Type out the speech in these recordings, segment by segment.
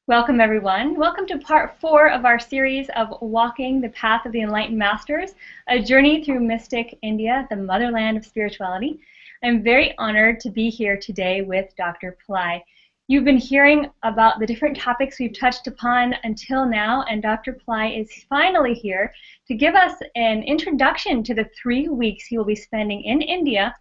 Welcome, everyone. Welcome to part 4 of our series of Walking the Path of the Enlightened Masters, a journey through mystic India, the motherland of spirituality. I'm very honored to be here today with Dr. Pillai. You've been hearing about the different topics we've touched upon until now, and Dr. Pillai is finally here to give us an introduction to the 3 weeks he will be spending in India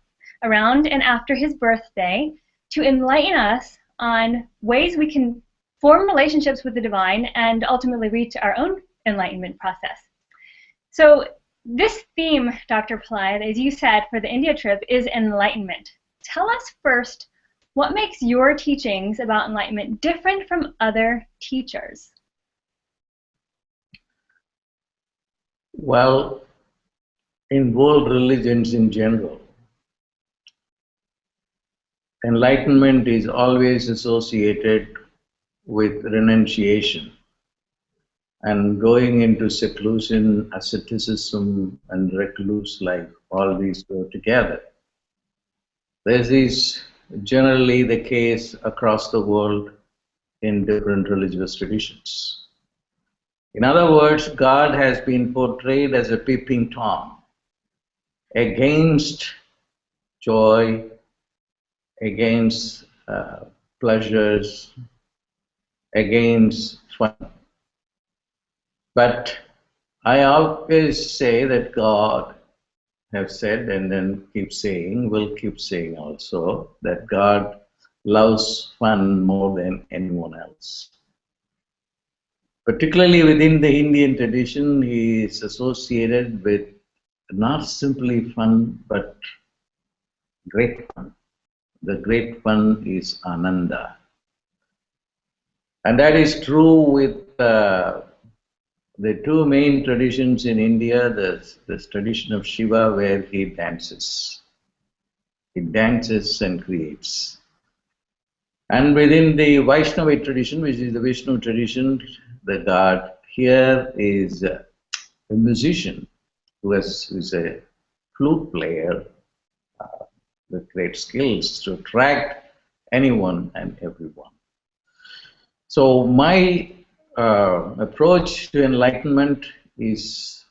around and after his birthday to enlighten us on ways we can form relationships with the divine and ultimately reach our own enlightenment process. So this theme, Dr. Pillai, as you said, for the India trip is enlightenment. Tell us first, what makes your teachings about enlightenment different from other teachers? Well, in world religions in general, enlightenment is always associated with renunciation and going into seclusion, asceticism, and recluse life. All these go together. This is generally the case across the world in different religious traditions. In other words, God has been portrayed as a peeping Tom against joy, against pleasures, against fun. But I always say that God has said, and then keep saying, will keep saying also, that God loves fun more than anyone else. Particularly within the Indian tradition, he is associated with not simply fun, but great fun. The great fun is Ananda. And that is true with the two main traditions in India, the tradition of Shiva, where he dances. He dances and creates. And within the Vaishnava tradition, which is the Vishnu tradition, the God here is a musician who is a flute player with great skills to attract anyone and everyone. So my approach to enlightenment is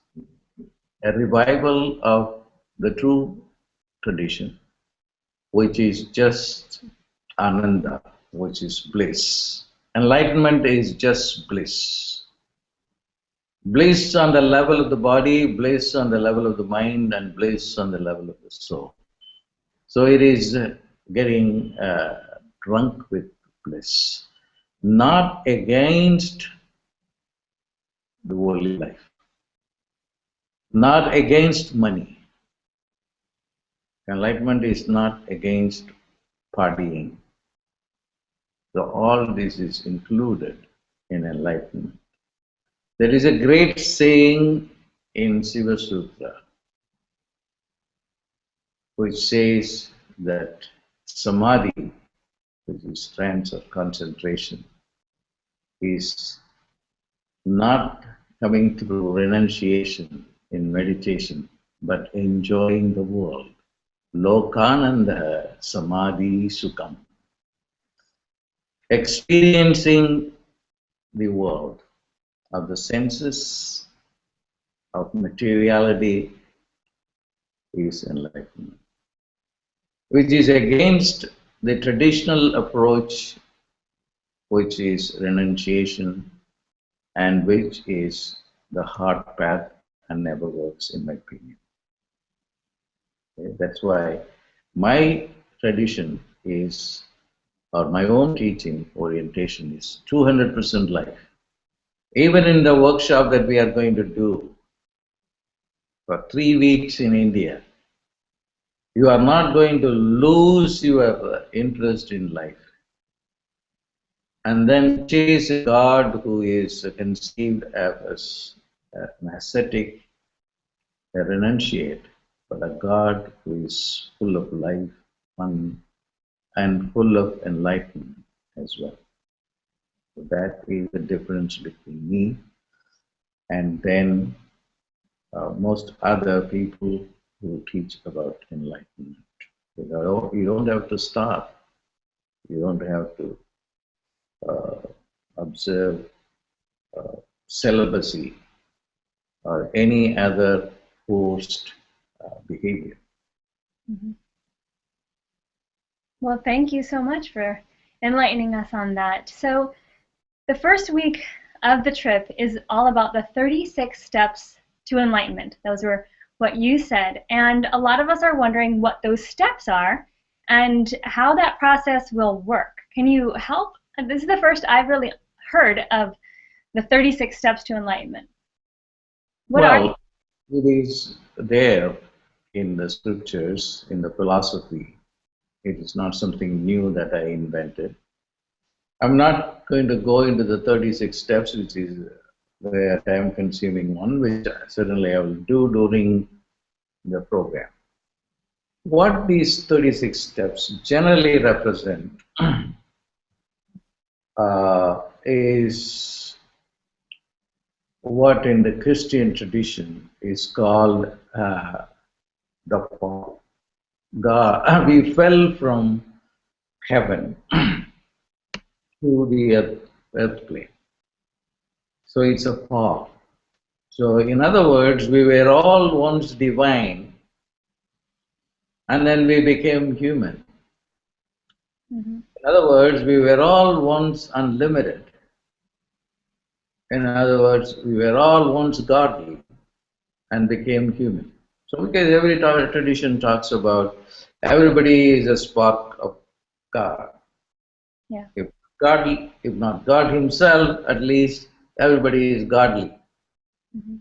a revival of the true tradition, which is just Ananda, which is bliss. Enlightenment is just bliss. Bliss on the level of the body, bliss on the level of the mind, and bliss on the level of the soul. So it is getting drunk with bliss, not against the worldly life, not against money. Enlightenment is not against partying. So all this is included in enlightenment. There is a great saying in Siva Sutra which says that samadhi, which is trance of concentration, is not coming through renunciation in meditation, but enjoying the world. Lokananda samadhi sukham. Experiencing the world of the senses, of materiality, is enlightenment, which is against the traditional approach, which is renunciation and which is the hard path and never works, in my opinion. Okay? That's why my tradition is, or my own teaching orientation is 200% life. Even in the workshop that we are going to do for 3 weeks in India, you are not going to lose your interest in life and then chase a God who is conceived as an ascetic, a renunciate, but a God who is full of life, fun, and full of enlightenment as well. So that is the difference between me and then most other people who teach about enlightenment. You don't have to start. You don't have to observe celibacy or any other forced behavior. Mhm. Well, thank you so much for enlightening us on that. So, the first week of the trip is all about the 36 steps to enlightenment. Those were what you said. And a lot of us are wondering what those steps are and how that process will work. Can you help? This is the first I've really heard of the 36 steps to enlightenment. What are Well, it is there in the scriptures, in the philosophy. It is not something new that I invented. I'm not going to go into the 36 steps, which is a very time consuming one, which certainly I will do during the program. What these 36 steps generally represent is what in the Christian tradition is called the fall. God, we fell from heaven to the earth plane. So it's a fall. So in other words, we were all once divine and then we became human. Mhm. In other words, we were all once unlimited. In other words, we were all once godly and became human. So because every tradition talks about everybody is a spark of God. Yeah. If God, if not God Himself, at least everybody is godly. Mhm.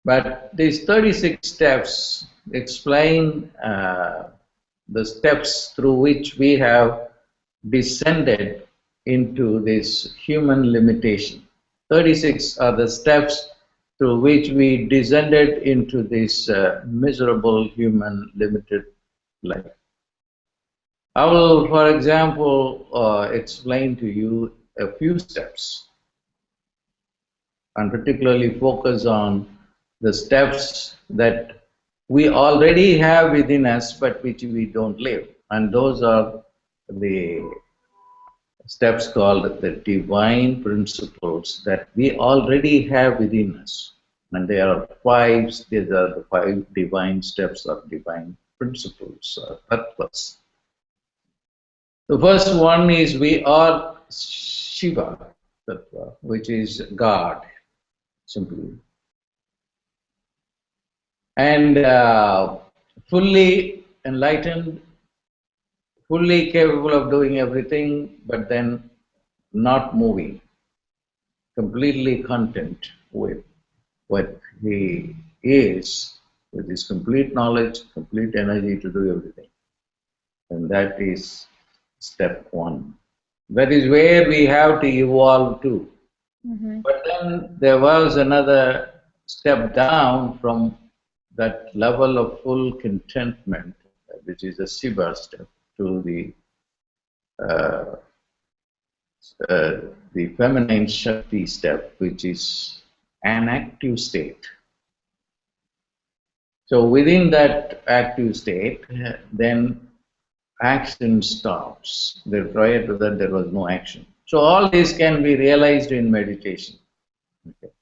But these 36 steps explain the steps through which we have descended into this human limitation. 36 are the steps through which we descended into this miserable human limited life. I will, for example, explain to you a few steps and particularly focus on the steps that we already have within us but which we don't live. And those are the steps called the divine principles that we already have within us. And there are five, these are the five divine steps or divine principles or purpose. The first one is we are Shiva, Tattva, which is God, simply. And fully enlightened, fully capable of doing everything, but then not moving, completely content with what he is, with his complete knowledge, complete energy to do everything. And that is step one. That is where we have to evolve to. Mhm. But then there was another step down from that level of full contentment, which is a Shiva step, to uh, the feminine Shakti step, which is an active state. So within that active state, then action stops. Prior to that, there was no action. So all this can be realized in meditation. Okay.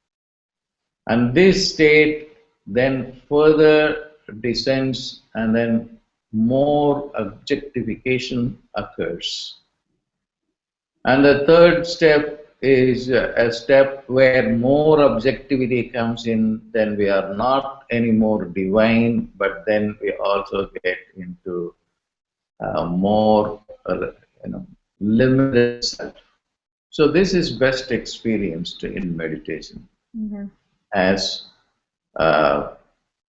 And this state then further descends and then more objectification occurs. And the third step is a step where more objectivity comes in, then we are not anymore divine, but then we also get into more limited self. So this is best experienced in meditation Mhm. as uh,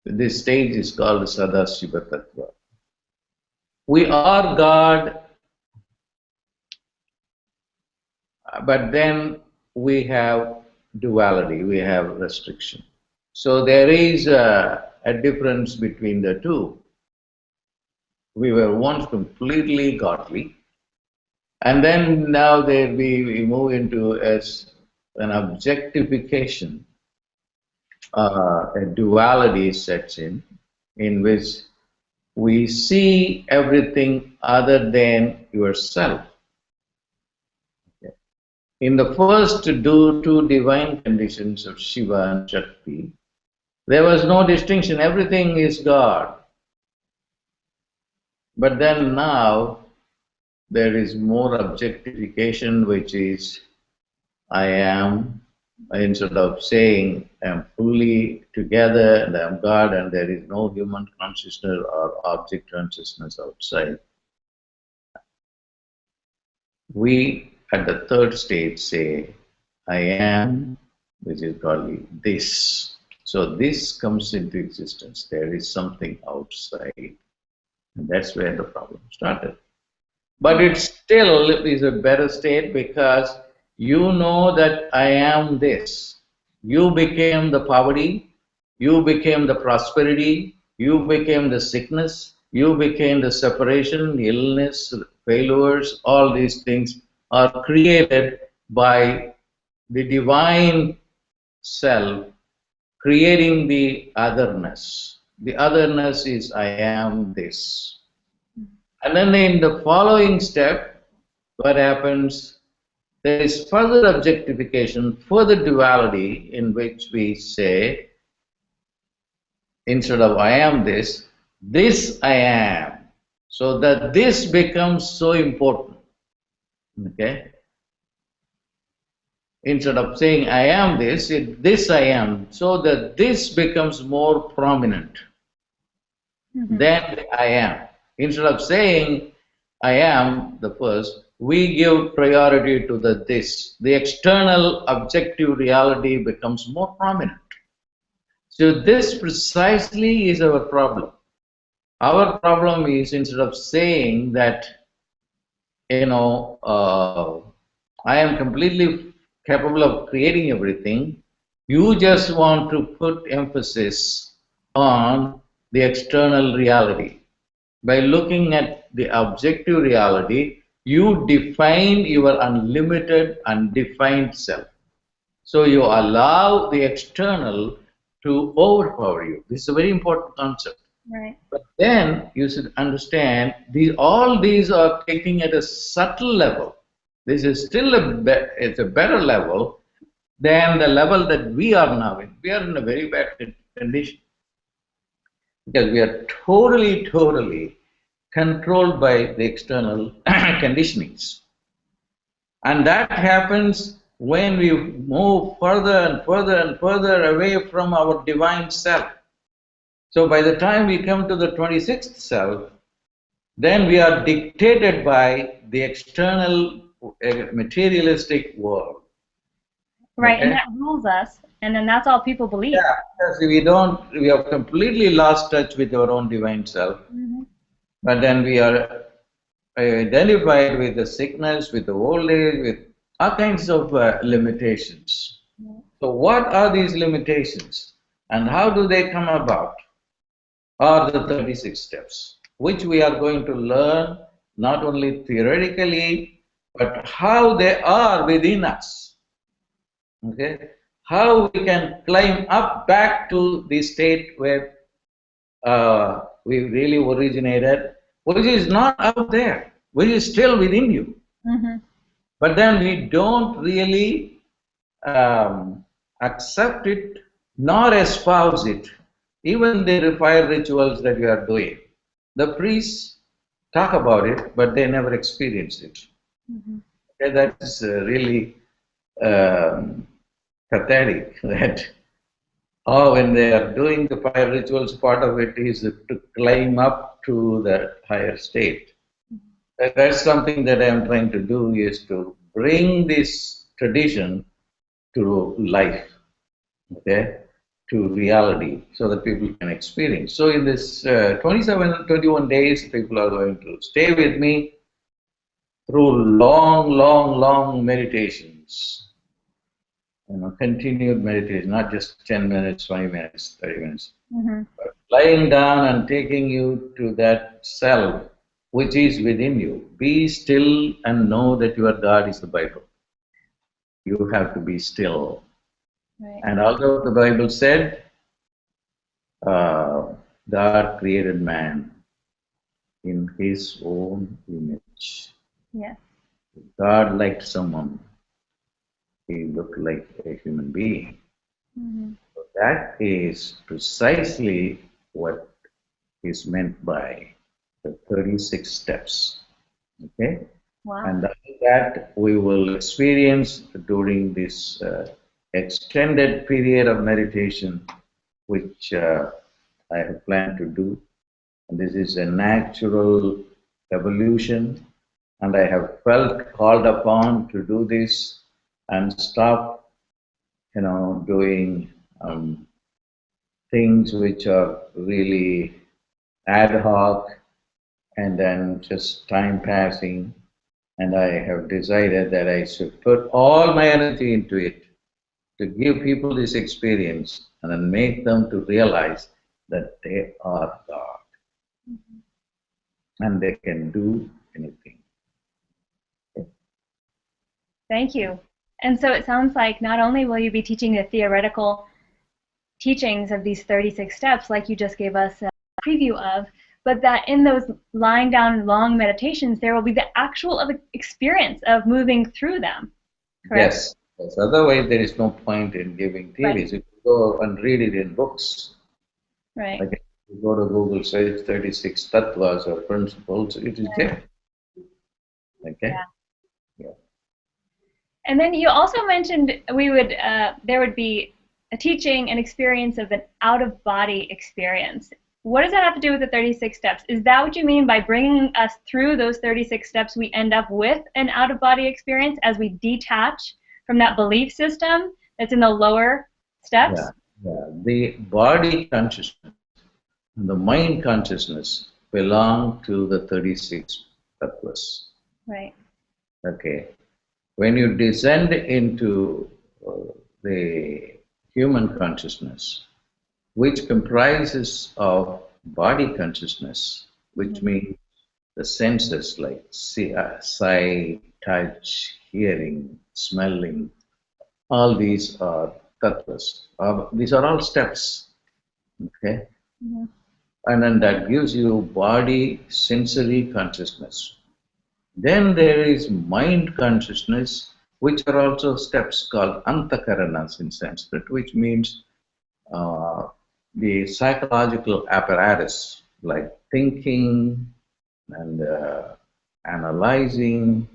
this stage is called Sadashiva Tattva. We are God, but then we have duality, we have restriction. So there is a difference between the two. We were once completely godly, and then now we move into as an objectification, a duality sets in which we see everything other than yourself. Okay. In the first two divine conditions of Shiva and Shakti, there was no distinction, everything is God. But then now there is more objectification, which is I am, instead of saying I am fully together and I am God and there is no human consciousness or object consciousness outside. We at the third stage say I am, which is called this. So this comes into existence. There is something outside. And that's where the problem started. But it still is a better state because you know that I am this. You became the poverty, you became the prosperity, you became the sickness, you became the separation, illness, failures, all these things are created by the divine self creating the otherness. The otherness is I am this. And then in the following step, what happens? There is further objectification, further duality, in which we say, instead of I am this I am. So that this becomes so important. Okay? Instead of saying I am this I am, so that this becomes more prominent than I am. Instead of saying I am the first, we give priority to the this. The external objective reality becomes more prominent. So this precisely is our problem. Our problem is instead of saying that, I am completely capable of creating everything, you just want to put emphasis on the external reality. By looking at the objective reality, you define your unlimited, undefined self. So you allow the external to overpower you. This is a very important concept. Right. But then you should understand all these are taking at a subtle level. This is still it's a better level than the level that we are now in. We are in a very bad condition because we are totally controlled by the external conditionings. And that happens when we move further and further and further away from our divine self. So by the time we come to the 26th self, then we are dictated by the external materialistic world. Right, Okay? and that rules us, and then that's all people believe. Yeah, because we have completely lost touch with our own divine self. But then we are identified with the sickness, with the old age, with all kinds of limitations. So what are these limitations and how do they come about? Are the 36 steps, which we are going to learn not only theoretically, but how they are within us. Okay? How we can climb up back to the state where we really originated, which is not out there, which is still within you. But then we don't really accept it nor espouse it. Even the fire rituals that we are doing, the priests talk about it, but they never experience it. Okay, that's really pathetic that when they are doing the fire rituals, part of it is to climb up to the higher state. That's something that I am trying to do, is to bring this tradition to life, okay, to reality, so that people can experience. So in this 21 days, people are going to stay with me through long meditations. Continued meditation, not just 10 minutes, 20 minutes, 30 minutes. But lying down and taking you to that self which is within you. Be still and know that your God is the Bible. You have to be still. Right. And although the Bible said, God created man in his own image. Yeah. God liked someone. he looked like a human being. Mm-hmm. So that is precisely what is meant by the 36 steps. Okay? Wow. And that we will experience during this extended period of meditation, which I have planned to do. And this is a natural evolution, and I have felt called upon to do this and stop, doing things which are really ad hoc and then just time passing. And I have decided that I should put all my energy into it to give people this experience and then make them to realize that they are God and they can do anything. Thank you. And so it sounds like not only will you be teaching the theoretical teachings of these 36 steps, like you just gave us a preview of, but that in those lying down long meditations, there will be the actual experience of moving through them. Correct? Yes, yes. Otherwise, there is no point in giving Right. theories. If you go and read it in books, Right. like if you go to Google, search 36 tattvas or principles, it is there. Okay? Yeah. Yeah. And then you also mentioned there would be a teaching and experience of an out-of-body experience. What does that have to do with the 36 steps? Is that what you mean by bringing us through those 36 steps, we end up with an out-of-body experience as we detach from that belief system that's in the lower steps? Yeah. Yeah. The body consciousness and the mind consciousness belong to the 36 tattvas. Right. Okay. When you descend into the human consciousness, which comprises of body consciousness, which means the senses like sight, touch, hearing, smelling, all these are tattvas. These are all steps. Okay? Mm-hmm. And then that gives you body sensory consciousness. Then there is mind consciousness, which are also steps called antakaranas in Sanskrit, which means uh, the psychological apparatus like thinking and analyzing.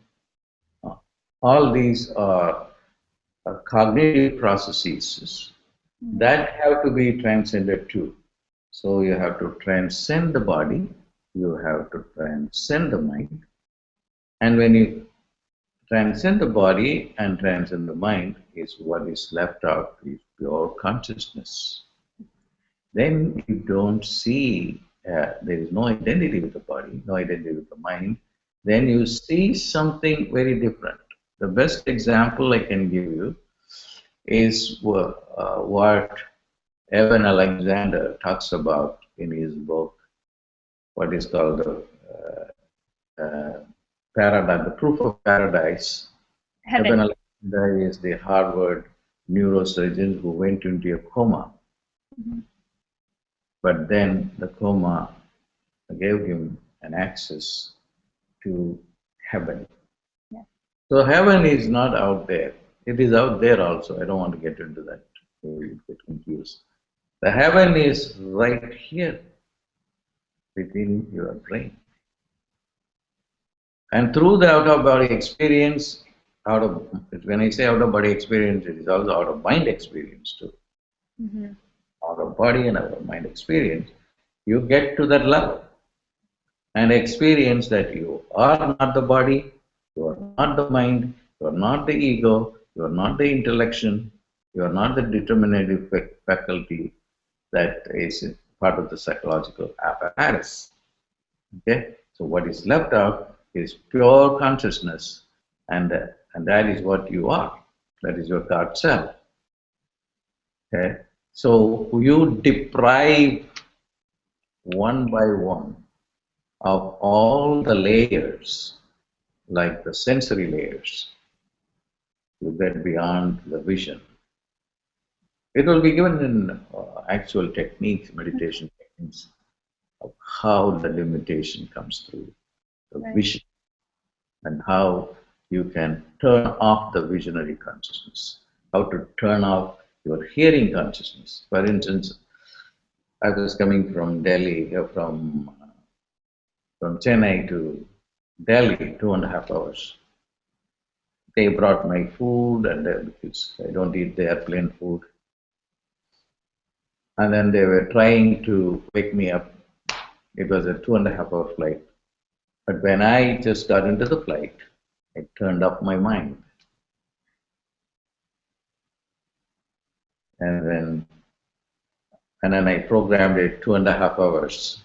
uh, all these are cognitive processes that have to be transcended too. So you have to transcend the body, you have to transcend the mind, and when you transcend the body and transcend the mind, is what is left out is pure consciousness. Then you don't see, there is no identity with the body, no identity with the mind. Then you see something very different. The best example I can give you is what Evan Alexander talks about in his book, what is called the paradigm, the proof of paradise. Evan Heaven. Alexander is the Harvard neurosurgeon who went into a coma, but then the coma gave him an access to heaven. Yeah. So heaven is not out there. It is out there also. I don't want to get into that. You get confused. The heaven is right here within your brain. And through the out of body experience, when I say out of body experience, it is also out of mind experience too. Mm-hmm. Out of body and out of mind experience, you get to that level and experience that you are not the body, you are not the mind, you are not the ego, you are not the intellection, you are not the determinative faculty that is part of the psychological apparatus. Okay? So what is left out is pure consciousness, and that is what you are. That is your God self. Okay? So you deprive one by one of all the layers, like the sensory layers, to get beyond the vision. It will be given in actual techniques, meditation techniques, of how the limitation comes through the Right. vision and how you can turn off the visionary consciousness, how to turn off your hearing consciousness. For instance, I was coming from Delhi, from Chennai to Delhi, 2.5 hours. They brought my food, and because I don't eat the airplane food, and then they were trying to wake me up. It was a 2.5 hour flight. But when I just got into the flight, I turned up my mind. And then I programmed it 2.5 hours.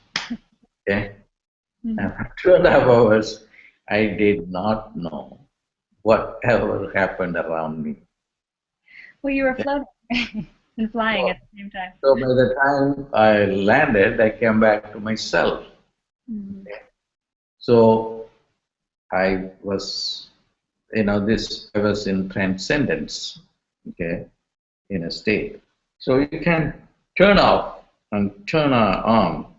Okay? And for 2.5 hours, I did not know whatever happened around me. Well, you were floating and flying at the same time. So by the time I landed, I came back to myself. Okay? So I was, I was in transcendence, okay, in a state. So you can turn off and turn on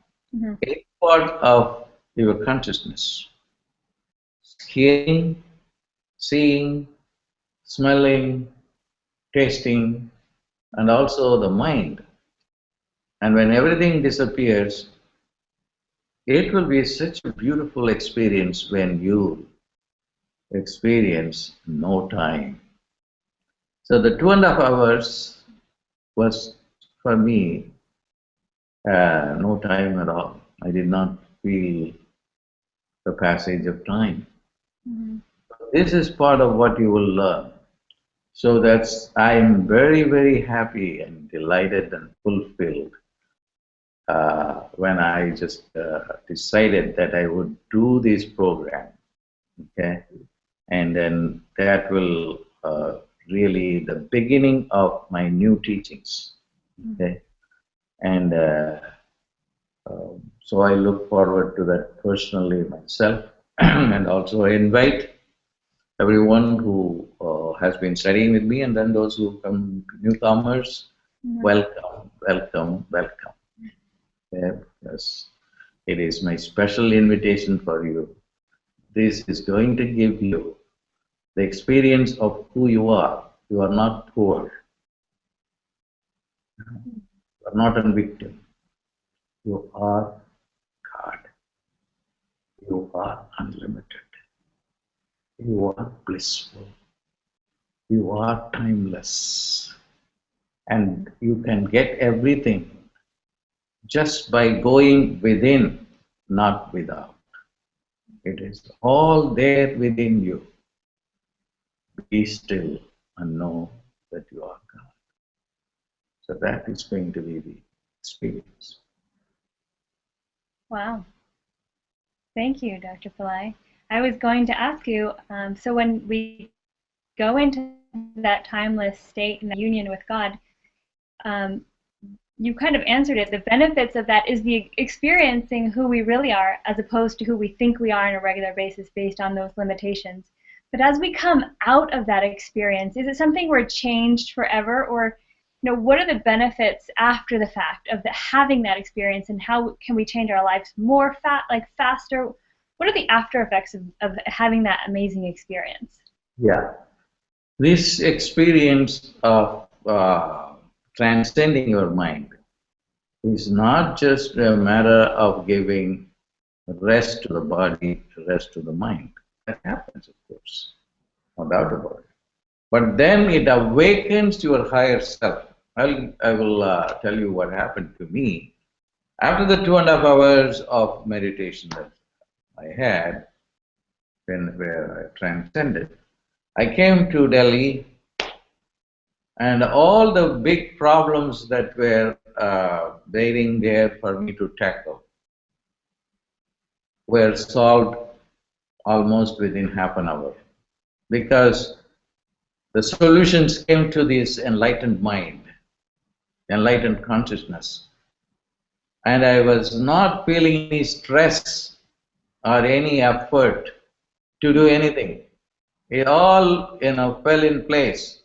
any part of your consciousness. Hearing, seeing, smelling, tasting, and also the mind. And when everything disappears, it will be such a beautiful experience when you experience no time. So the 2.5 hours was for me no time at all. I did not feel the passage of time. This is part of what you will learn. So I am very, very happy and delighted and fulfilled when I just decided that I would do this program. Okay, and then that will really the beginning of my new teachings. Okay, and so I look forward to that personally myself, and also I invite everyone who has been studying with me, and then those who come, newcomers, welcome, welcome, welcome. Yes, it is my special invitation for you. This is going to give you the experience of who you are. You are not poor. You are not a victim. You are God. You are unlimited. You are blissful. You are timeless. And you can get everything just by going within, not without. It is all there within you. Be still and know that you are God. So that is going to be the experience. Wow. Thank you, Dr. Pillai. I was going to ask you, so when we go into that timeless state and that union with God, you kind of answered it. The benefits of that is the experiencing who we really are as opposed to who we think we are on a regular basis based on those limitations. But as we come out of that experience, is it something we're changed forever, or what are the benefits after the fact of having that experience, and how can we change our lives more faster? What are the after effects of having that amazing experience? Yeah. This experience of transcending your mind is not just a matter of giving rest to the body, rest to the mind. That happens, of course, no doubt about it. But then it awakens your higher self. I will tell you what happened to me. After the 2.5 hours of meditation that I had, where I transcended, I came to Delhi, and all the big problems that were waiting there for me to tackle were solved almost within half an hour, because the solutions came to this enlightened mind, enlightened consciousness. And I was not feeling any stress or any effort to do anything. It all, fell in place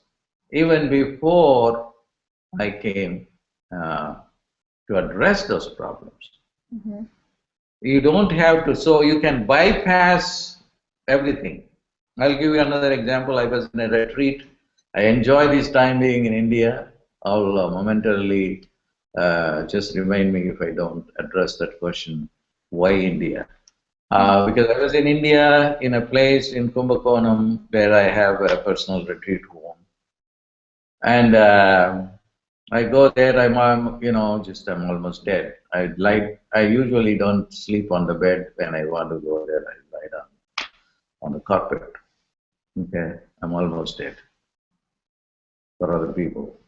even before I came to address those problems. You don't have to, so you can bypass everything. I'll give you another example. I was in a retreat. I enjoy this time being in India. I'll momentarily just remind me if I don't address that question. Why India? Because I was in India in a place in Kumbakonam where I have a personal retreat home. And I go there, I'm almost dead. I usually don't sleep on the bed when I want to go there. I lie down on the carpet. Okay, I'm almost dead for other people.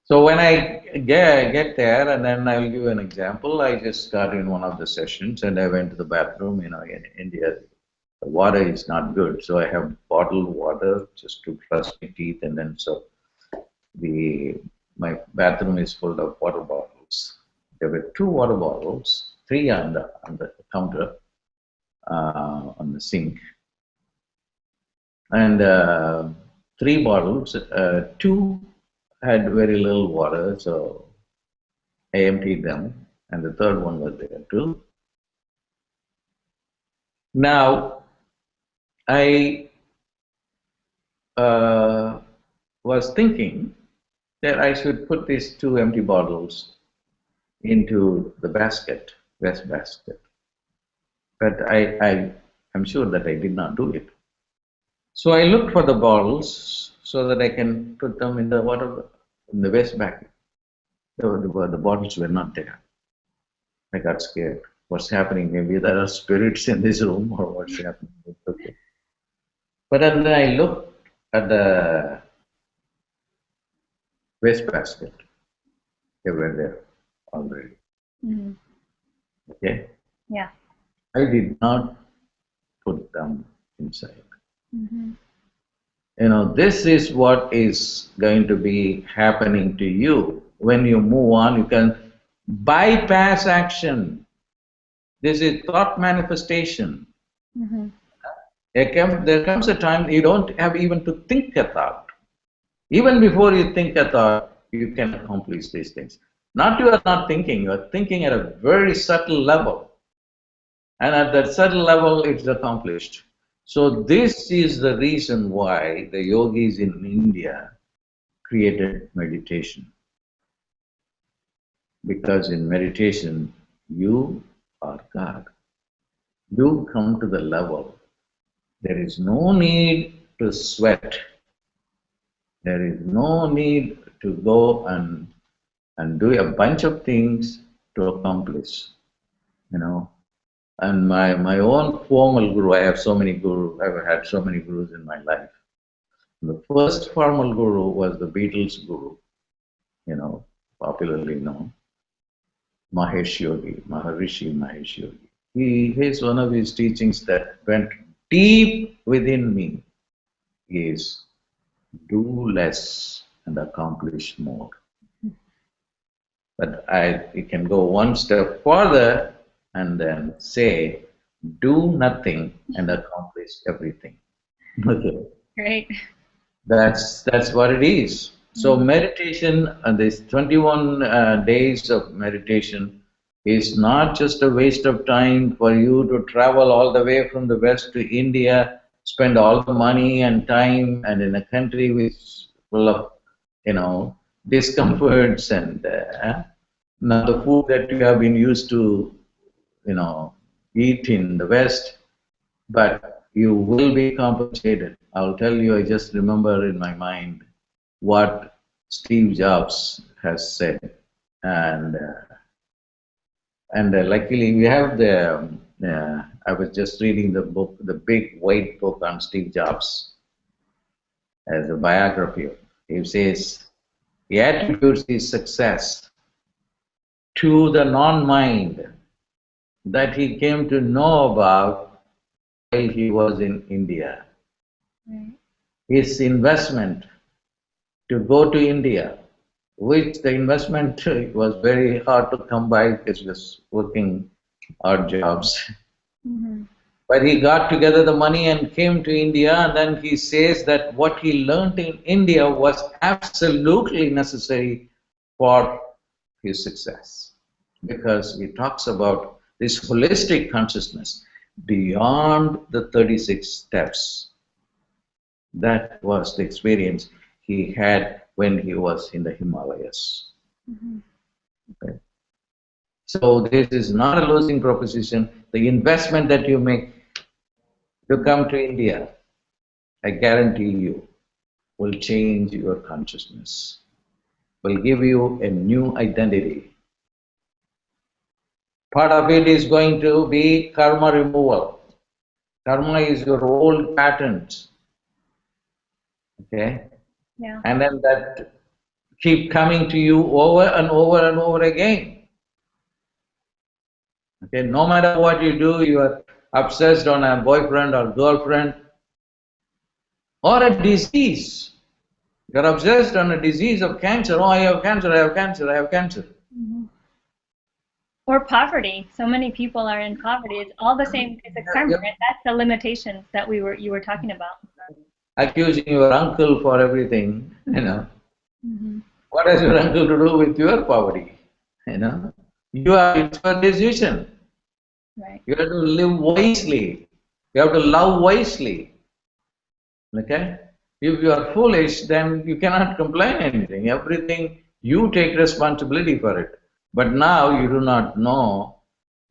So when I get there, and then I'll give you an example. I just got in one of the sessions and I went to the bathroom. In India, the water is not good, so I have bottled water just to brush my teeth, and then so my bathroom is full of water bottles. There were two water bottles, three on the counter on the sink, and three bottles. Two had very little water, so I emptied them, and the third one was there too. Now, I was thinking that I should put these two empty bottles into the basket, waste basket. But I'm sure that I did not do it. So I looked for the bottles so that I can put them in the water, in the waste basket. The bottles were not there. I got scared. What's happening? Maybe there are spirits in this room, or what's happening? Okay. But then I looked at the waste basket. They were there already. Mm-hmm. Okay? Yeah. I did not put them inside. Mm-hmm. This is what is going to be happening to you. When you move on, you can bypass action. This is thought manifestation. Mm-hmm. There comes a time you don't have even to think a thought. Even before you think a thought, you can accomplish these things. Not you are not thinking, you are thinking at a very subtle level. And at that subtle level, it's accomplished. So this is the reason why the yogis in India created meditation. Because in meditation, you are God. You come to the level. There is no need to sweat. There is no need to go and do a bunch of things to accomplish. And my own formal guru, I have so many gurus, I've had so many gurus in my life. The first formal guru was the Beatles guru, popularly known, Mahesh Yogi, Maharishi Mahesh Yogi. His one of his teachings that went deep within me is do less and accomplish more. But we can go one step further and then say, do nothing and accomplish everything. Okay. Great. That's what it is. So meditation, this 21 days of meditation is not just a waste of time for you to travel all the way from the West to India, spend all the money and time, and in a country which is full of, discomforts and now the food that you have been used to, eat in the West, but you will be compensated. I'll tell you, I just remember in my mind what Steve Jobs has said. And luckily we have I was just reading the book, the big white book on Steve Jobs as a biography. He says he attributes his success to the non-mind that he came to know about while he was in India. Right. His investment to go to India, which the investment was very hard to come by because he was working odd jobs. Mm-hmm. But he got together the money and came to India, and then he says that what he learned in India was absolutely necessary for his success. Because he talks about this holistic consciousness. beyond the 36 steps. That was the experience he had when he was in the Himalayas. Mm-hmm. Okay. So this is not a losing proposition. The investment that you make to come to India, I guarantee you, will change your consciousness, will give you a new identity. Part of it is going to be karma removal. Karma is your old patterns, okay? Yeah. And then that keep coming to you over and over and over again. Okay, no matter what you do, you are obsessed on a boyfriend or girlfriend or a disease. You're obsessed on a disease of cancer. Oh, I have cancer, I have cancer, I have cancer. Mm-hmm. Or poverty. So many people are in poverty. It's all the same. It's a karma, right? That's the limitations that you were talking about. Accusing your uncle for everything, Mm-hmm. What has your uncle to do with your poverty? It's your decision. Right. You have to live wisely. You have to love wisely. Okay? If you are foolish, then you cannot complain anything. Everything, you take responsibility for it. But now you do not know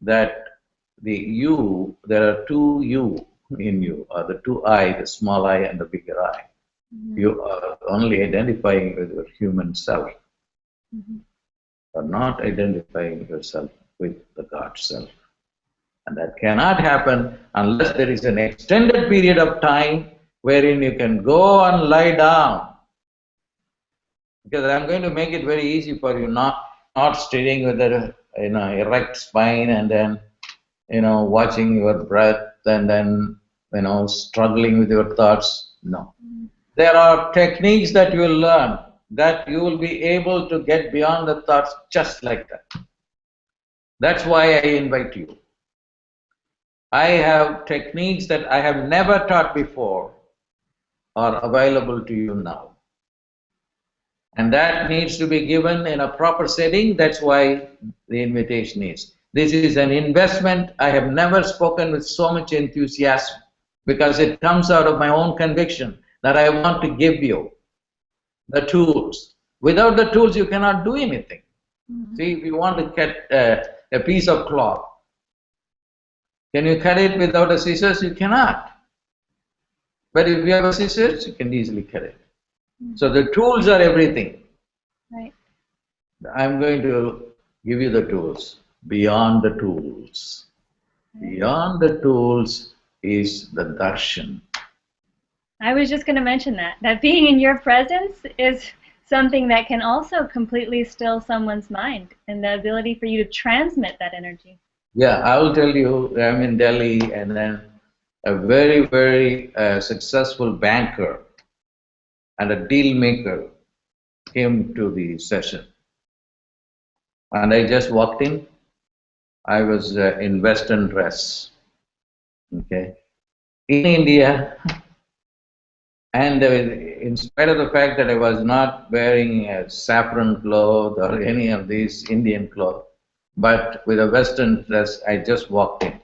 that there are two you in you, or the two I, the small I and the bigger I. Mm-hmm. You are only identifying with your human self. Mm-hmm. You are not identifying yourself with the God self. And that cannot happen unless there is an extended period of time wherein you can go and lie down. Because I'm going to make it very easy for you, not sitting with a erect spine and then watching your breath and then struggling with your thoughts. No. Mm-hmm. There are techniques that you will learn that you will be able to get beyond the thoughts just like that. That's why I invite you. I have techniques that I have never taught before are available to you now. And that needs to be given in a proper setting. That's why the invitation is. This is an investment. I have never spoken with so much enthusiasm because it comes out of my own conviction that I want to give you the tools. Without the tools, you cannot do anything. Mm-hmm. See, if you want to cut a piece of cloth, can you cut it without a scissors? You cannot. But if you have a scissors, you can easily cut it. Mm-hmm. So the tools are everything. Right. I'm going to give you the tools. Beyond the tools. Right. Beyond the tools is the darshan. I was just going to mention that being in your presence is something that can also completely still someone's mind and the ability for you to transmit that energy. Yeah, I will tell you, I'm in Delhi and then a very, very successful banker and a deal maker came to the session. And I just walked in. I was in Western dress, okay, in India. And in spite of the fact that I was not wearing a saffron cloth or any of these Indian clothes, but with a Western dress, I just walked in.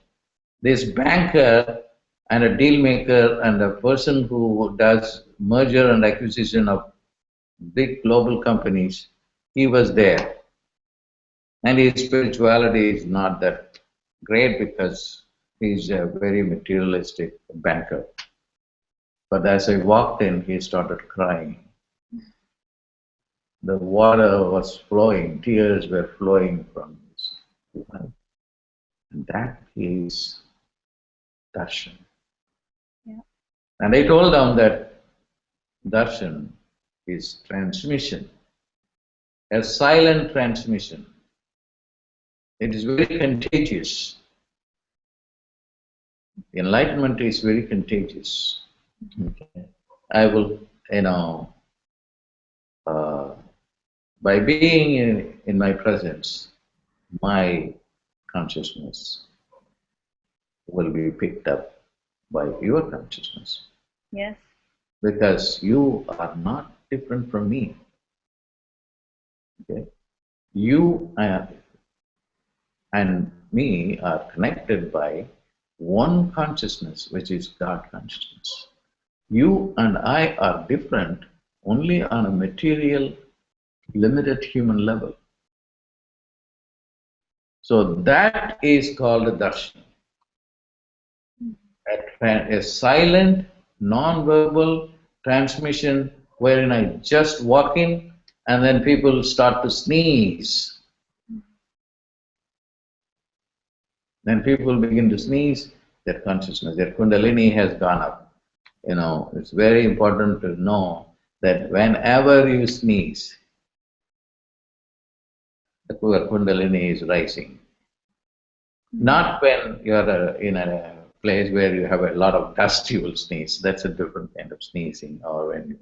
This banker and a deal maker and a person who does merger and acquisition of big global companies, he was there. And his spirituality is not that great because he's a very materialistic banker. But as I walked in, he started crying. The water was flowing, tears were flowing from his eyes. And that is darshan. Yeah. And I told them that darshan is transmission, a silent transmission. It is very contagious. Enlightenment is very contagious. Okay. I will, uh, by being in my presence, my consciousness will be picked up by your consciousness. Yes. Because you are not different from me. Okay? You and me are connected by one consciousness, which is God consciousness. You and I are different only on a material, limited human level. So that is called a darshan. A silent, non-verbal transmission wherein I just walk in and then people start to sneeze. Then people begin to sneeze, their consciousness, their kundalini has gone up. It's very important to know that whenever you sneeze, the kundalini is rising. Not when you're in a place where you have a lot of dust, you will sneeze. That's a different kind of sneezing, or when you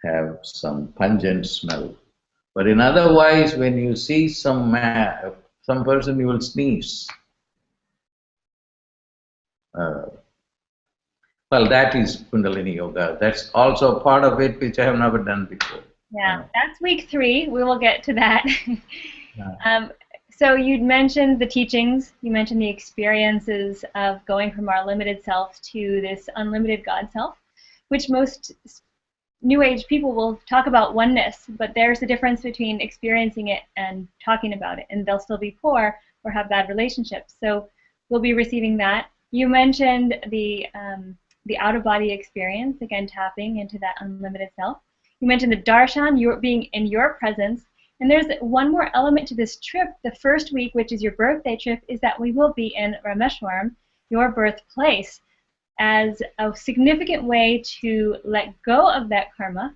have some pungent smell. But in otherwise, when you see some person, you will sneeze. Well, that is Kundalini Yoga. That's also part of it, which I have never done before. Yeah, that's week 3. We will get to that. So you'd mentioned the teachings, you mentioned the experiences of going from our limited self to this unlimited God self, which most New Age people will talk about oneness, but there's a difference between experiencing it and talking about it, and they'll still be poor or have bad relationships. So we'll be receiving that. You mentioned the out-of-body experience, again tapping into that unlimited self. You mentioned the darshan, being in your presence. And there's one more element to this trip. The first week, which is your birthday trip, is that we will be in Rameshwaram, your birthplace, as a significant way to let go of that karma.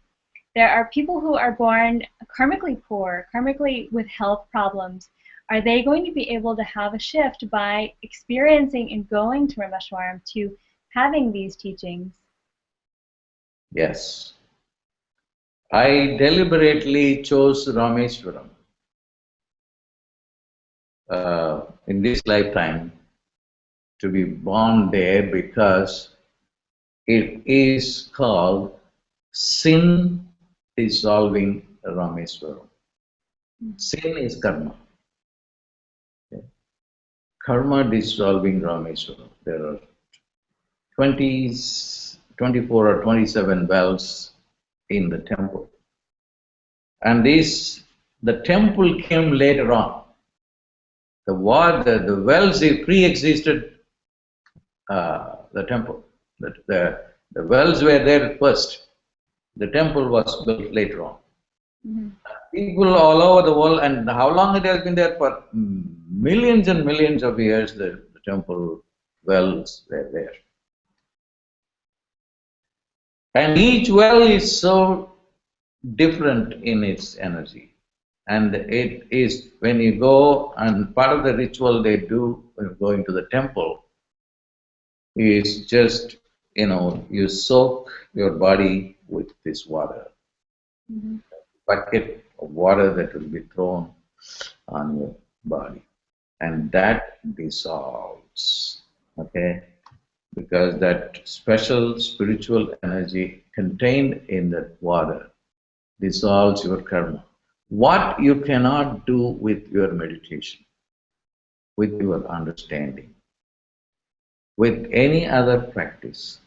There are people who are born karmically poor, karmically with health problems. Are they going to be able to have a shift by experiencing and going to Rameshwaram, to having these teachings? Yes. I deliberately chose Rameshwaram in this lifetime to be born there because it is called sin dissolving Rameshwaram. Sin is karma. Okay. Karma dissolving Rameshwaram. There are 24 or 27 wells in the temple. And the temple came later on. The wells pre-existed the temple. The wells were there first. The temple was built later on. Mm-hmm. People all over the world, and how long it has been there? For millions and millions of years, the temple wells were there. And each well is so different in its energy. And it is, when you go, and part of the ritual they do when going to the temple is just, you soak your body with this water. Mm-hmm. Bucket of water that will be thrown on your body. And that dissolves, okay? Because that special spiritual energy contained in that water dissolves your karma. What you cannot do with your meditation, with your understanding, with any other practice,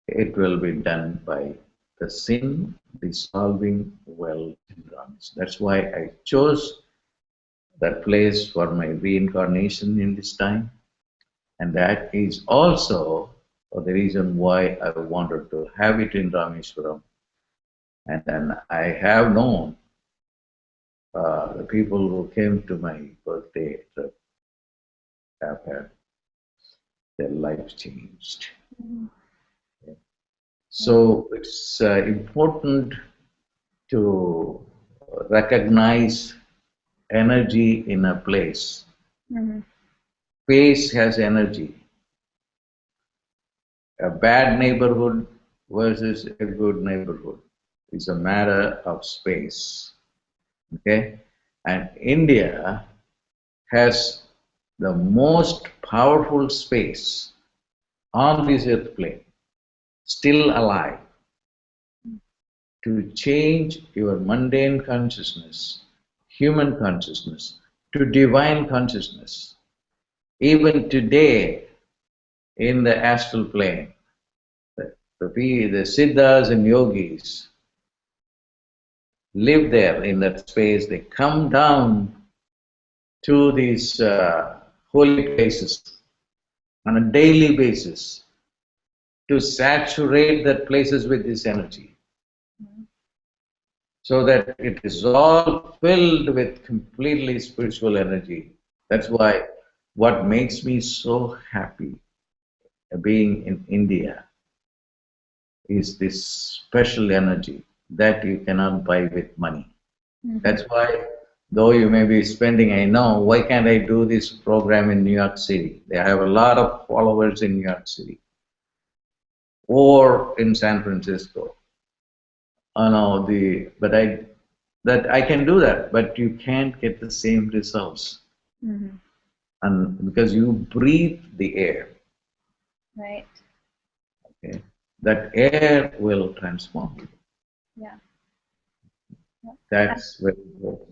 it will be done by the sin dissolving well in Ramesh. That's why I chose that place for my reincarnation in this time. And that is also the reason why I wanted to have it in Rameshwaram. And then I have known the people who came to my birthday trip have had their life changed. Mm-hmm. Okay. So it's important to recognize energy in a place. Mm-hmm. Space has energy. A bad neighborhood versus a good neighborhood is a matter of space. Okay? And India has the most powerful space on this earth plane, still alive, to change your mundane consciousness, human consciousness, to divine consciousness. Even today, in the astral plane, the siddhas and yogis live there in that space. They come down to these holy places on a daily basis to saturate that places with this energy, so that it is all filled with completely spiritual energy. That's why what makes me so happy being in India is this special energy that you cannot buy with money. That's why, though you may be spending, I know, why can't I do this program in New York City? They have a lot of followers in New York City or in San Francisco. Oh no, that I can do that, but you can't get the same results. And because you breathe the air. Right. Okay? That air will transform you. Yeah. That's very important.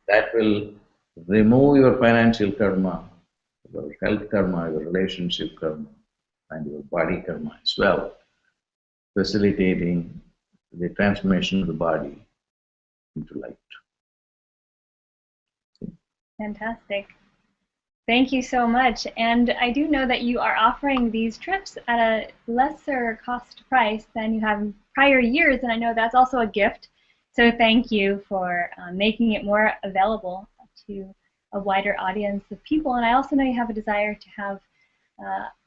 That will remove your financial karma, your health karma, your relationship karma, and your body karma as well, facilitating the transformation of the body into light. Fantastic. Thank you so much. And I do know that you are offering these trips at a lesser cost price than you have in prior years, and I know that's also a gift. So thank you for making it more available to a wider audience of people. And I also know you have a desire to have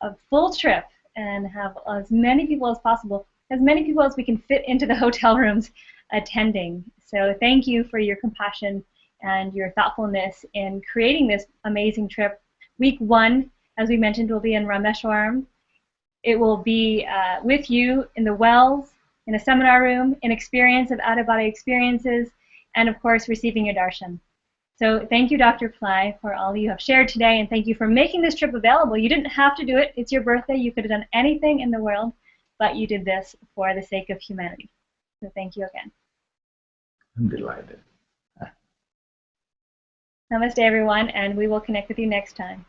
a full trip and have as many people as possible, as many people as we can fit into the hotel rooms attending. So thank you for your compassion and your thoughtfulness in creating this amazing trip. Week 1, as we mentioned, will be in Rameshwaram. It will be with you in the wells, in a seminar room, an experience of out-of-body experiences, and of course, receiving your darshan. So thank you, Dr. Pillai, for all you have shared today, and thank you for making this trip available. You didn't have to do it. It's your birthday. You could have done anything in the world, but you did this for the sake of humanity. So thank you again. I'm delighted. Namaste, everyone, and we will connect with you next time.